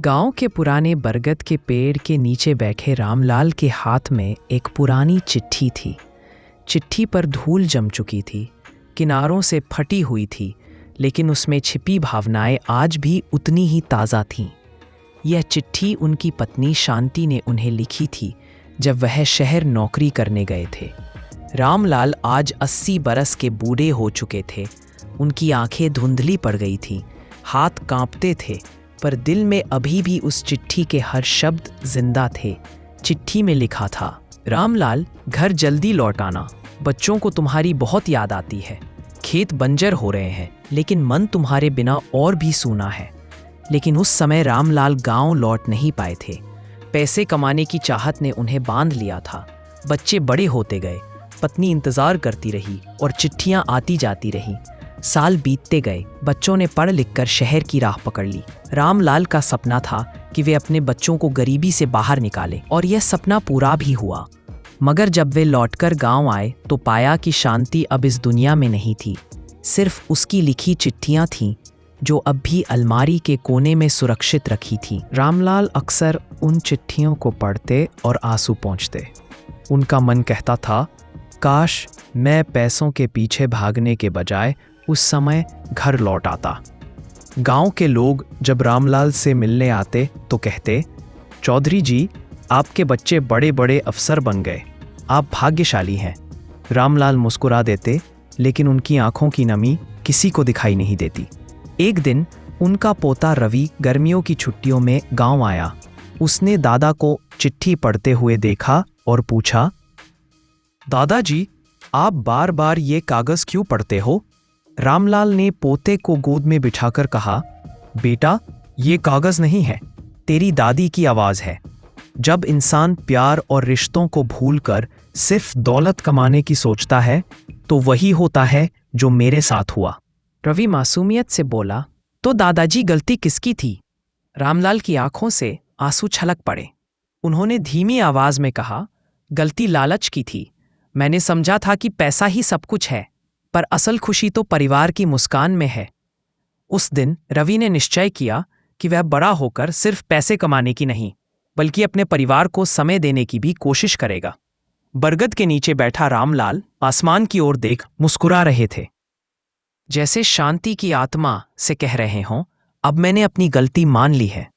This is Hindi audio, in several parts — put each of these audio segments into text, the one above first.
गांव के पुराने बरगद के पेड़ के नीचे बैठे रामलाल के हाथ में एक पुरानी चिट्ठी थी। चिट्ठी पर धूल जम चुकी थी, किनारों से फटी हुई थी, लेकिन उसमें छिपी भावनाएं आज भी उतनी ही ताज़ा थीं। यह चिट्ठी उनकी पत्नी शांति ने उन्हें लिखी थी जब वह शहर नौकरी करने गए थे। रामलाल आज 80 बरस के बूढ़े हो चुके थे। उनकी आंखें धुंधली पड़ गई थीं, हाथ कांपते थे, पर दिल में अभी भी उस चिट्ठी के हर शब्द जिंदा थे। चिट्ठी में लिखा था, रामलाल, घर जल्दी लौट आना, बच्चों को तुम्हारी बहुत याद आती है। खेत बंजर हो रहे हैं, लेकिन मन तुम्हारे बिना और भी सूना है। लेकिन उस समय रामलाल गांव लौट नहीं पाए थे। पैसे कमाने की चाहत ने उन्हें बांध लिया था। बच्चे बड़े होते गए, पत्नी इंतजार करती रही और चिट्ठियां आती जाती रहीं। साल बीतते गए, बच्चों ने पढ़ लिख कर शहर की राह पकड़ ली। रामलाल का सपना था कि वे अपने बच्चों को गरीबी से बाहर निकालें, और यह सपना पूरा भी हुआ। मगर जब वे लौटकर गांव आए तो पाया कि शांति अब इस दुनिया में नहीं थी। सिर्फ उसकी लिखी चिट्ठियां थीं जो अब भी अलमारी के कोने में सुरक्षित रखी थीं। रामलाल अक्सर उन चिट्ठियों को पढ़ते और आंसू पोंछते। उनका मन कहता था, काश मैं पैसों के पीछे भागने के बजाय उस समय घर लौट आता। गांव के लोग जब रामलाल से मिलने आते तो कहते, चौधरी जी, आपके बच्चे बड़े बड़े अफसर बन गए, आप भाग्यशाली हैं। रामलाल मुस्कुरा देते, लेकिन उनकी आंखों की नमी किसी को दिखाई नहीं देती। एक दिन उनका पोता रवि गर्मियों की छुट्टियों में गांव आया। उसने दादा को चिट्ठी पढ़ते हुए देखा और पूछा, दादाजी, आप बार बार ये कागज क्यों पढ़ते हो? रामलाल ने पोते को गोद में बिठाकर कहा, बेटा, ये कागज नहीं है, तेरी दादी की आवाज है। जब इंसान प्यार और रिश्तों को भूलकर सिर्फ दौलत कमाने की सोचता है, तो वही होता है जो मेरे साथ हुआ। रवि मासूमियत से बोला, तो दादाजी, गलती किसकी थी? रामलाल की आंखों से आंसू छलक पड़े। उन्होंने धीमी आवाज में कहा, गलती लालच की थी। मैंने समझा था कि पैसा ही सब कुछ है, पर असल खुशी तो परिवार की मुस्कान में है। उस दिन रवि ने निश्चय किया कि वह बड़ा होकर सिर्फ पैसे कमाने की नहीं, बल्कि अपने परिवार को समय देने की भी कोशिश करेगा। बरगद के नीचे बैठा रामलाल आसमान की ओर देख मुस्कुरा रहे थे, जैसे शांति की आत्मा से कह रहे हों, अब मैंने अपनी गलती मान ली है।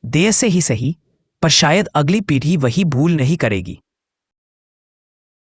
देर से ही सही, पर शायद अगली पीढ़ी वही भूल नहीं करेगी।